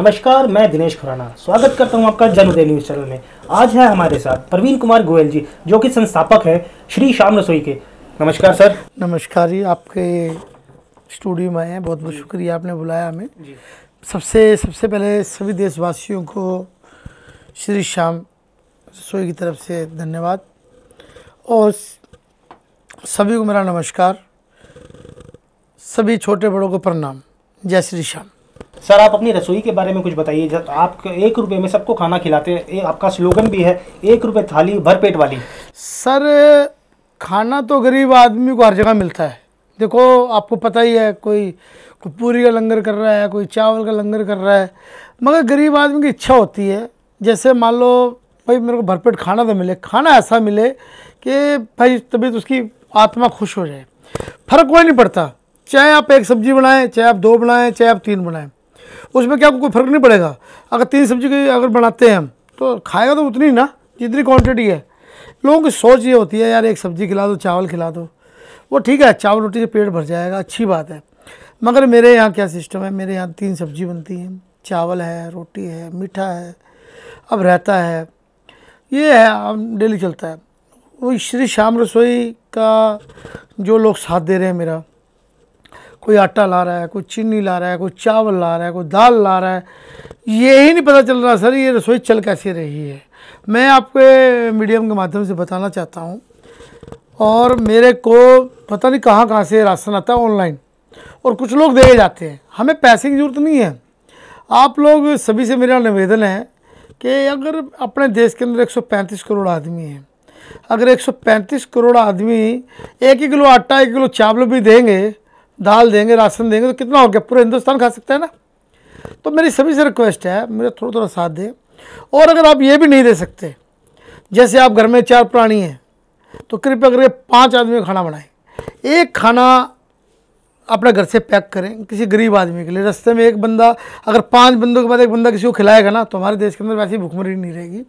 नमस्कार, मैं दिनेश खुराना स्वागत करता हूं आपका जनोदय न्यूज़ चैनल में। आज है हमारे साथ प्रवीण कुमार गोयल जी, जो कि संस्थापक है श्री श्याम रसोई के। नमस्कार सर। नमस्कार जी, आपके स्टूडियो में आए हैं, बहुत बहुत शुक्रिया आपने बुलाया हमें जी। सबसे पहले सभी देशवासियों को श्री श्याम रसोई की तरफ से धन्यवाद और सभी को मेरा नमस्कार, सभी छोटे बड़ों को प्रणाम। जय श्री श्याम। सर, आप अपनी रसोई के बारे में कुछ बताइए। जब आप 1 रुपये में सबको खाना खिलाते हैं, आपका स्लोगन भी है 1 रुपये थाली भरपेट वाली। सर, खाना तो गरीब आदमी को हर जगह मिलता है। देखो, आपको पता ही है, कोई पूरी का लंगर कर रहा है, कोई चावल का लंगर कर रहा है, मगर गरीब आदमी की इच्छा होती है, जैसे मान लो भाई मेरे को भरपेट खाना तो मिले, खाना ऐसा मिले कि भाई तभी तो उसकी आत्मा खुश हो जाए। फ़र्क कोई नहीं पड़ता, चाहे आप 1 सब्जी बनाएं, चाहे आप 2 बनाएं, चाहे आप 3 बनाएं, उसमें क्या कोई फ़र्क नहीं पड़ेगा। अगर 3 सब्जी की अगर बनाते हैं हम, तो खाएगा तो उतनी ना जितनी क्वांटिटी है। लोगों की सोच ये होती है, यार 1 सब्जी खिला दो, चावल खिला दो, वो ठीक है, चावल रोटी से पेट भर जाएगा, अच्छी बात है। मगर मेरे यहाँ क्या सिस्टम है, मेरे यहाँ 3 सब्जी बनती हैं, चावल है, रोटी है, मीठा है, अब रहता है, ये है, डेली चलता है। वही श्री श्याम रसोई का जो लोग साथ दे रहे हैं मेरा, कोई आटा ला रहा है, कोई चीनी ला रहा है, कोई चावल ला रहा है, कोई दाल ला रहा है, ये ही नहीं पता चल रहा सर ये रसोई चल कैसे रही है। मैं आपके मीडियम के माध्यम से बताना चाहता हूँ, और मेरे को पता नहीं कहाँ से राशन आता है ऑनलाइन, और कुछ लोग दे जाते हैं, हमें पैसे की ज़रूरत नहीं है। आप लोग सभी से मेरा निवेदन है कि अगर अपने देश के अंदर 135 करोड़ आदमी हैं, अगर 135 करोड़ आदमी 1 किलो आटा, 1 किलो चावल भी देंगे, दाल देंगे, राशन देंगे, तो कितना हो गया, पूरा हिंदुस्तान खा सकता है ना। तो मेरी सभी से रिक्वेस्ट है, मेरा थोड़ा साथ दें। और अगर आप ये भी नहीं दे सकते, जैसे आप घर में 4 प्राणी हैं, तो कृपया करके 5 आदमी का खाना बनाएं। एक खाना अपने घर से पैक करें किसी गरीब आदमी के लिए। रास्ते में एक बंदा, अगर 5 बंदों के बाद एक बंदा किसी को खिलाएगा ना, तो हमारे देश के अंदर वैसी भूखमरी नहीं रहेगी,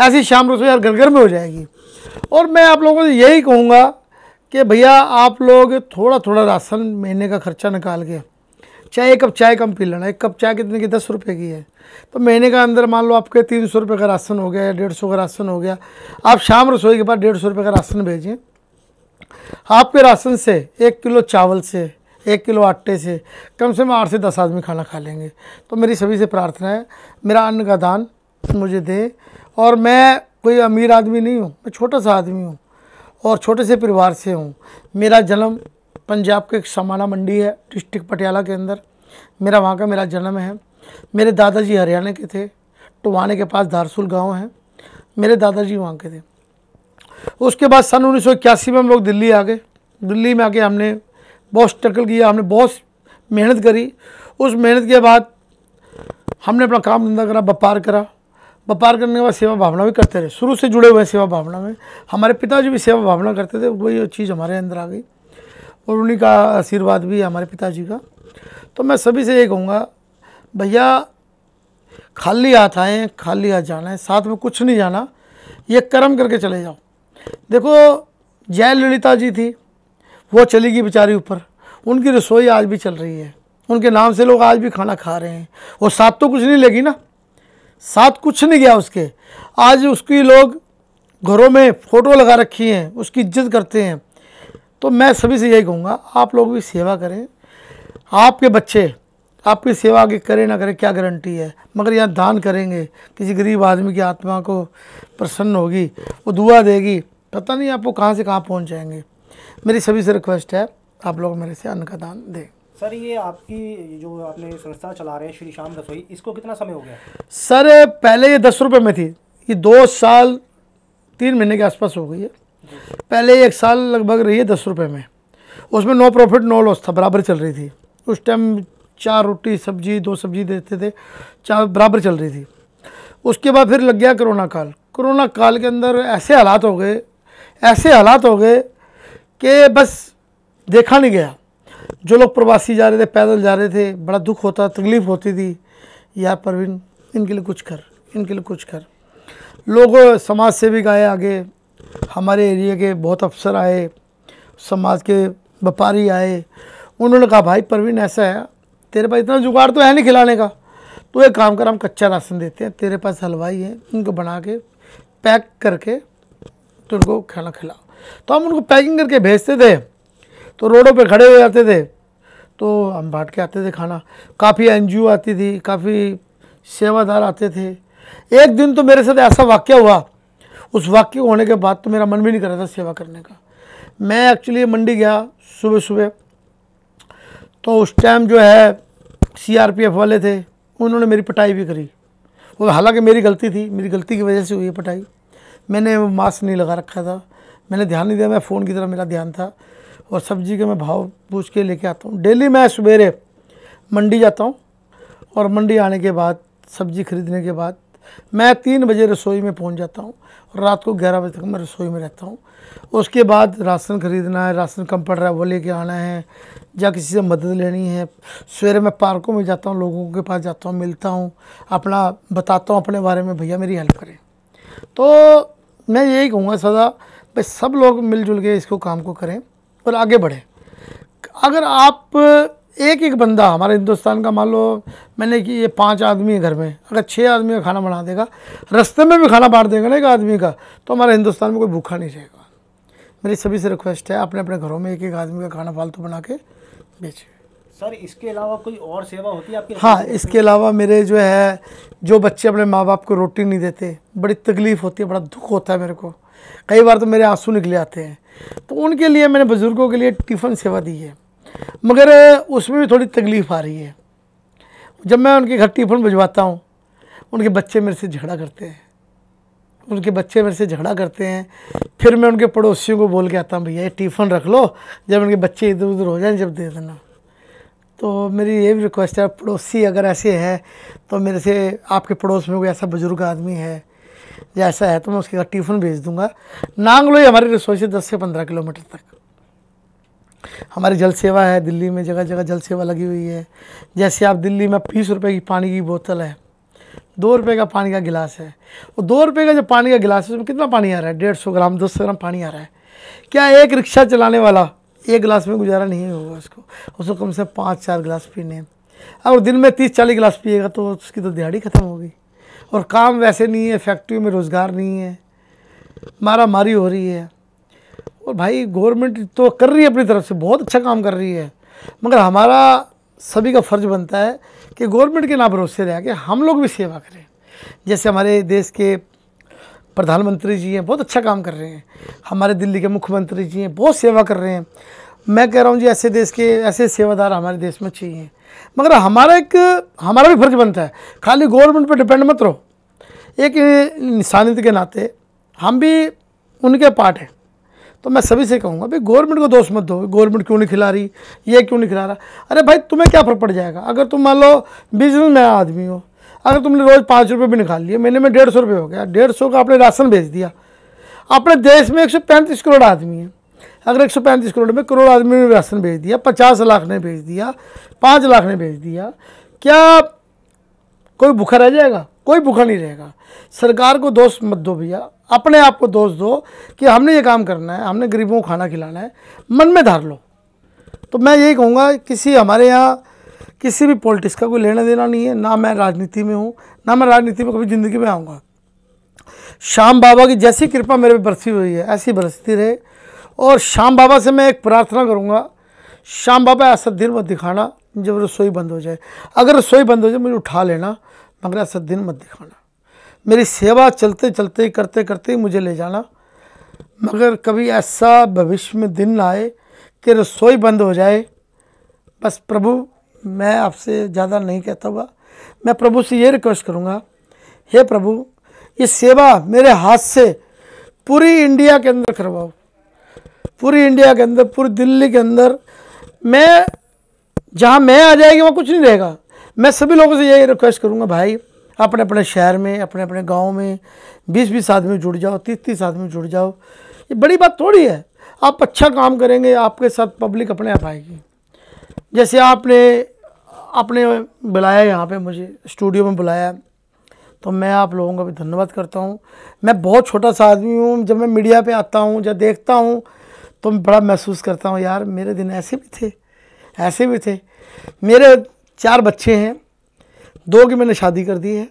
ऐसी श्याम रसोई हर घर घर में हो जाएगी। और मैं आप लोगों से यही कहूँगा कि भैया आप लोग थोड़ा थोड़ा राशन महीने का खर्चा निकाल के, चाहे 1 कप चाय कम पी लेना। 1 कप चाय कितने की, 10 रुपये की है, तो महीने का अंदर मान लो आपके 300 रुपये का राशन हो गया या 150 का राशन हो गया। आप श्याम रसोई के पास 150 रुपये का राशन भेजें। आपके राशन से 1 किलो चावल से, 1 किलो आटे से कम से कम 8 से 10 आदमी खाना खा लेंगे। तो मेरी सभी से प्रार्थना है, मेरा अन्न का दान मुझे दे। और मैं कोई अमीर आदमी नहीं हूँ, मैं छोटा सा आदमी हूँ और छोटे से परिवार से हूँ। मेरा जन्म पंजाब के समाना मंडी है, डिस्ट्रिक्ट पटियाला के अंदर, वहाँ का मेरा जन्म है। मेरे दादाजी हरियाणा के थे, टोवाने के पास धारसूल गांव है, मेरे दादाजी वहाँ के थे। उसके बाद सन 1981 में हम लोग दिल्ली आ गए। दिल्ली में आके हमने बहुत स्ट्रगल किया, हमने बहुत मेहनत करी। उस मेहनत के बाद हमने अपना काम धंधा करा, व्यापार करा। व्यापार करने के बाद सेवा भावना भी करते रहे, शुरू से जुड़े हुए हैं सेवा भावना में। हमारे पिताजी भी सेवा भावना करते थे, वही चीज़ हमारे अंदर आ गई, और उन्हीं का आशीर्वाद भी है हमारे पिताजी का। तो मैं सभी से ये कहूँगा, भैया खाली हाथ आए, खाली हाथ जाना है, साथ में कुछ नहीं जाना, ये कर्म करके चले जाओ। देखो, जय ललिता जी थी, वो चली गई बेचारी ऊपर, उनकी रसोई आज भी चल रही है, उनके नाम से लोग आज भी खाना खा रहे हैं। और साथ तो कुछ नहीं लेगी ना, साथ कुछ नहीं गया उसके, आज उसकी लोग घरों में फ़ोटो लगा रखी हैं, उसकी इज्जत करते हैं। तो मैं सभी से यही कहूँगा, आप लोग भी सेवा करें। आपके बच्चे आपकी सेवा आगे करें ना करें क्या गारंटी है, मगर यहाँ दान करेंगे, किसी गरीब आदमी की आत्मा को प्रसन्न होगी, वो दुआ देगी, पता नहीं आपको कहाँ से कहाँ पहुँच जाएंगे। मेरी सभी से रिक्वेस्ट है, आप लोग मेरे से अन्न का दान दें। सर, ये आपकी जो आपने संस्था चला रहे हैं श्री श्याम रसोई, इसको कितना समय हो गया? सर, पहले ये 10 रुपये में थी, ये 2 साल 3 महीने के आसपास हो गई है। पहले 1 साल लगभग रही है 10 रुपये में, उसमें नो प्रॉफिट नो लॉस था, बराबर चल रही थी। उस टाइम 4 रोटी सब्जी 2 सब्जी देते थे, 4 बराबर चल रही थी। उसके बाद फिर लग गया कोरोना काल। कोरोना काल के अंदर ऐसे हालात हो गए कि बस देखा नहीं गया। जो लोग प्रवासी जा रहे थे, पैदल जा रहे थे, बड़ा दुख होता, तकलीफ़ होती थी, यार प्रवीण इनके लिए कुछ कर, इनके लिए कुछ कर। लोग समाज सेविक आए आगे, हमारे एरिया के बहुत अफसर आए, समाज के व्यापारी आए, उन्होंने कहा भाई प्रवीण ऐसा है, तेरे पास इतना जुगाड़ तो है नहीं खिलाने का, तो एक काम कर, हम कच्चा राशन देते हैं, तेरे पास हलवाई है, उनको बना के पैक करके तो उनको खाना खिलाओ। तो हम उनको पैकिंग करके भेजते थे, तो रोडों पे खड़े हो जाते थे, तो हम बांट के आते थे खाना। काफ़ी एनजीओ आती थी, काफ़ी सेवादार आते थे। एक दिन तो मेरे साथ ऐसा वाक़या हुआ, उस वाक़ये होने के बाद तो मेरा मन भी नहीं कर रहा था सेवा करने का। मैं एक्चुअली मंडी गया सुबह सुबह, तो उस टाइम जो है सीआरपीएफ वाले थे, उन्होंने मेरी पिटाई भी करी। वो हालांकि मेरी गलती थी, मेरी गलती की वजह से हुई है पिटाई। मैंने वो मास्क नहीं लगा रखा था, मैंने ध्यान नहीं दिया, मैं फ़ोन की तरफ मेरा ध्यान था। और सब्जी के मैं भाव पूछ के लेके आता हूँ। डेली मैं सवेरे मंडी जाता हूँ, और मंडी आने के बाद सब्जी खरीदने के बाद मैं 3 बजे रसोई में पहुँच जाता हूँ, और रात को 11 बजे तक मैं रसोई में रहता हूँ। उसके बाद राशन खरीदना है, राशन कम पड़ रहा है वो लेके आना है, या किसी से मदद लेनी है। सवेरे मैं पार्कों में जाता हूँ, लोगों के पास जाता हूँ, मिलता हूँ, अपना बताता हूँ अपने बारे में, भैया मेरी हेल्प करें। तो मैं यही कहूँगा सदा, भाई सब लोग मिलजुल के इसको काम को करें और आगे बढ़ें। अगर आप एक एक बंदा हमारे हिंदुस्तान का, मान लो मैंने कि ये 5 आदमी है घर में, अगर 6 आदमी का खाना बना देगा, रास्ते में भी खाना बांट देगा ना एक आदमी का, तो हमारे हिंदुस्तान में कोई भूखा नहीं रहेगा। मेरी सभी से रिक्वेस्ट है, अपने अपने घरों में एक एक आदमी का खाना फालतू बना के बेचें। सर इसके अलावा कोई और सेवा होती है आपकी? हाँ, इसके अलावा मेरे जो है, जो बच्चे अपने माँ बाप को रोटी नहीं देते, बड़ी तकलीफ़ होती है, बड़ा दुख होता है मेरे को, कई बार तो मेरे आंसू निकले आते हैं। तो उनके लिए मैंने बुज़ुर्गों के लिए टिफ़िन सेवा दी है, मगर उसमें भी थोड़ी तकलीफ़ आ रही है। जब मैं उनके घर टिफ़िन भिजवाता हूँ, उनके बच्चे मेरे से झगड़ा करते हैं, फिर मैं उनके पड़ोसियों को बोल के आता हूँ, भैया ये टिफ़िन रख लो, जब उनके बच्चे इधर उधर हो जाए जब दे देना। तो मेरी ये भी रिक्वेस्ट है, पड़ोसी अगर ऐसे हैं तो मेरे से, आपके पड़ोस में कोई ऐसा बुज़ुर्ग आदमी है या ऐसा है, तो मैं उसके घर टिफ़िन भेज दूँगा। नांगलोई हमारी रसोई से 10 से 15 किलोमीटर तक हमारी जल सेवा है। दिल्ली में जगह जगह जल सेवा लगी हुई है। जैसे आप दिल्ली में 20 रुपये की पानी की बोतल है, 2 रुपये का पानी का गिलास है, और 2 रुपये का जो पानी का गिलास है उसमें कितना पानी आ रहा है? 150 ग्राम 200 ग्राम पानी आ रहा है। क्या एक रिक्शा चलाने वाला एक गिलास में गुजारा नहीं होगा उसको कम से 5-4 गिलास पीने हैं। अगर दिन में 30-40 गिलास पिएगा तो उसकी तो दिहाड़ी ख़त्म होगी। और काम वैसे नहीं है, फैक्ट्री में रोज़गार नहीं है, मारा मारी हो रही है। और भाई गवर्नमेंट तो कर रही है अपनी तरफ से, बहुत अच्छा काम कर रही है, मगर हमारा सभी का फ़र्ज़ बनता है कि गवर्नमेंट के ना भरोसे रह के हम लोग भी सेवा करें। जैसे हमारे देश के प्रधानमंत्री जी हैं, बहुत अच्छा काम कर रहे हैं। हमारे दिल्ली के मुख्यमंत्री जी हैं, बहुत सेवा कर रहे हैं। मैं कह रहा हूँ जी, ऐसे देश के ऐसे सेवादार हमारे देश में चाहिए। मगर हमारा भी फ़र्ज़ बनता है, खाली गवर्नमेंट पर डिपेंड मत रहो। एक इंसानियत के नाते हम भी उनके पार्ट हैं। तो मैं सभी से कहूँगा, भाई गवर्नमेंट को दोष मत दो, गवर्नमेंट क्यों नहीं खिला रही, ये क्यों नहीं खिला रहा। अरे भाई तुम्हें क्या फ़र्क पड़ जाएगा? अगर तुम मान लो बिजनेस में आदमी हो, अगर तुमने रोज़ 5 रुपये भी निकाल लिए, महीने में 150 रुपये हो गया, 150 का आपने राशन भेज दिया। अपने देश में 135 करोड़ आदमी हैं, अगर 135 करोड़ में करोड़ आदमी ने राशन भेज दिया, 50 लाख ने भेज दिया, 5 लाख ने भेज दिया, क्या कोई भूखा रह जाएगा? कोई भूखा नहीं रहेगा। सरकार को दोष मत दो भैया, अपने आप को दोष दो कि हमने ये काम करना है, हमने गरीबों को खाना खिलाना है, मन में धार लो। तो मैं यही कहूँगा, हमारे यहाँ किसी भी पॉलिटिक्स का कोई लेना देना नहीं है, ना मैं राजनीति में हूँ, ना मैं राजनीति में कभी ज़िंदगी में आऊँगा। श्याम बाबा की जैसी कृपा मेरे पे बरसी हुई है, ऐसी बरसती रहे। और श्याम बाबा से मैं एक प्रार्थना करूँगा, श्याम बाबा ऐसा दिन मत दिखाना जब रसोई बंद हो जाए। अगर रसोई बंद हो जाए मुझे उठा लेना, मगर ऐसा दिन मत दिखाना। मेरी सेवा चलते चलते करते करते मुझे ले जाना, मगर कभी ऐसा भविष्य में दिन ना आए कि रसोई बंद हो जाए। बस प्रभु, मैं आपसे ज़्यादा नहीं कहता हुआ, मैं प्रभु से ये रिक्वेस्ट करूँगा, हे प्रभु ये सेवा मेरे हाथ से पूरी इंडिया के अंदर करवाओ, पूरी इंडिया के अंदर, पूरी दिल्ली के अंदर। मैं जहाँ मैं आ जाएगी वहाँ कुछ नहीं रहेगा। मैं सभी लोगों से यही रिक्वेस्ट करूँगा, भाई अपने अपने शहर में, अपने अपने गांव में 20-20 आदमी जुड़ जाओ, 30-30 आदमी जुड़ जाओ। ये बड़ी बात थोड़ी है। आप अच्छा काम करेंगे, आपके साथ पब्लिक अपने आप आएगी। जैसे आपने बुलाया यहाँ पे, मुझे स्टूडियो में बुलाया, तो मैं आप लोगों का भी धन्यवाद करता हूँ। मैं बहुत छोटा सा आदमी हूँ, जब मैं मीडिया पे आता हूँ, जब देखता हूँ तो मैं बड़ा महसूस करता हूँ, यार मेरे दिन ऐसे भी थे। मेरे 4 बच्चे हैं, 2 की मैंने शादी कर दी है,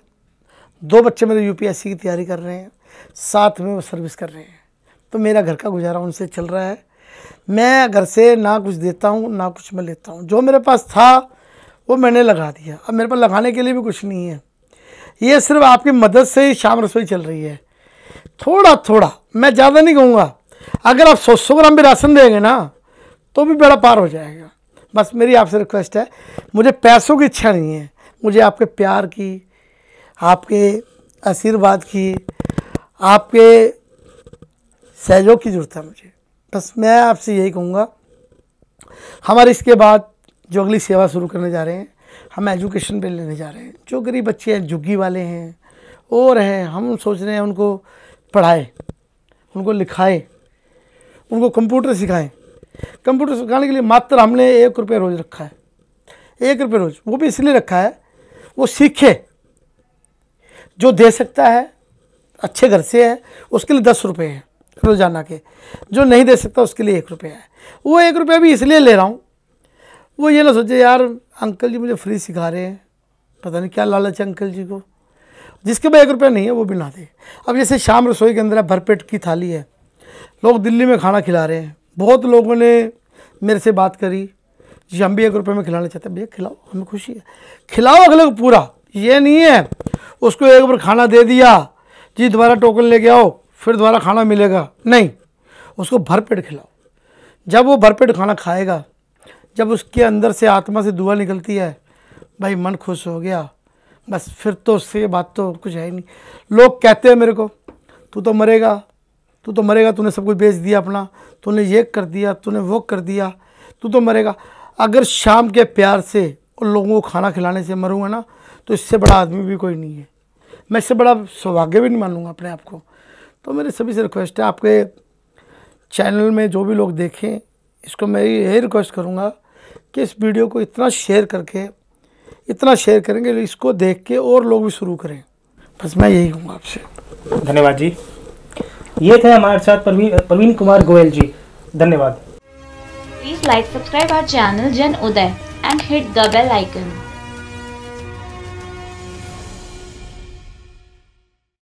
2 बच्चे मेरे यूपीएससी की तैयारी कर रहे हैं, साथ में वो सर्विस कर रहे हैं। तो मेरा घर का गुजारा उनसे चल रहा है। मैं घर से ना कुछ देता हूँ ना कुछ मैं लेता हूँ। जो मेरे पास था वो मैंने लगा दिया, अब मेरे पास लगाने के लिए भी कुछ नहीं है। ये सिर्फ आपकी मदद से ही शाम रसोई चल रही है। थोड़ा थोड़ा, मैं ज़्यादा नहीं कहूँगा, अगर आप 100 ग्राम भी राशन देंगे ना तो भी बेड़ा पार हो जाएगा। बस मेरी आपसे रिक्वेस्ट है, मुझे पैसों की इच्छा नहीं है, मुझे आपके प्यार की, आपके आशीर्वाद की, आपके सहयोग की ज़रूरत है मुझे। बस मैं आपसे यही कहूँगा, हमारे इसके बाद जो अगली सेवा शुरू करने जा रहे हैं, हम एजुकेशन पे लेने जा रहे हैं। जो गरीब बच्चे हैं, झुग्गी वाले हैं और हैं, हम सोच रहे हैं उनको पढ़ाए, उनको लिखाए, उनको कंप्यूटर सिखाएं। कंप्यूटर सिखाने के लिए मात्र हमने 1 रुपये रोज़ रखा है, 1 रुपये रोज़। वो भी इसलिए रखा है वो सीखे। जो दे सकता है अच्छे घर से है उसके लिए 10 रुपये है रोज़ाना के, जो नहीं दे सकता उसके लिए 1 रुपया है। वो 1 रुपया भी इसलिए ले रहा हूँ, वो ये ना सोचे यार अंकल जी मुझे फ्री सिखा रहे हैं, पता नहीं क्या लालच है अंकल जी को। जिसके पास 1 रुपया नहीं है वो भी ना दे। अब जैसे शाम रसोई के अंदर भरपेट की थाली है, लोग दिल्ली में खाना खिला रहे हैं। बहुत लोगों ने मेरे से बात करी, जी हम भी 1 रुपये में खिलाना चाहते हैं। भैया खिलाओ, हमें खुशी है, खिलाओ अगले को पूरा। ये नहीं है उसको 1 बार खाना दे दिया, जी दोबारा टोकन लेके आओ फिर दोबारा खाना मिलेगा, नहीं, उसको भरपेट खिलाओ। जब वो भरपेट खाना खाएगा, जब उसके अंदर से आत्मा से दुआ निकलती है, भाई मन खुश हो गया, बस फिर तो उससे बात तो कुछ है ही नहीं। लोग कहते हैं मेरे को, तू तो मरेगा, तू तो मरेगा, तूने सब कुछ बेच दिया अपना, तूने ये कर दिया, तूने वो कर दिया, तू तो मरेगा। अगर शाम के प्यार से उन लोगों को खाना खिलाने से मरूंगा ना, तो इससे बड़ा आदमी भी कोई नहीं है। मैं इससे बड़ा सौभाग्य भी नहीं मानूंगा अपने आप को। तो मेरे सभी से रिक्वेस्ट है, आपके चैनल में जो भी लोग देखें, इसको मैं यही रिक्वेस्ट करूंगा कि इस वीडियो को इतना शेयर करेंगे, इसको देख के और लोग भी शुरू करें। बस मैं यही कहूँगा आपसे। धन्यवाद जी। ये थे हमारे साथ प्रवीण कुमार गोयल जी। धन्यवाद। Please like, subscribe our channel Jan Uday and hit the bell icon.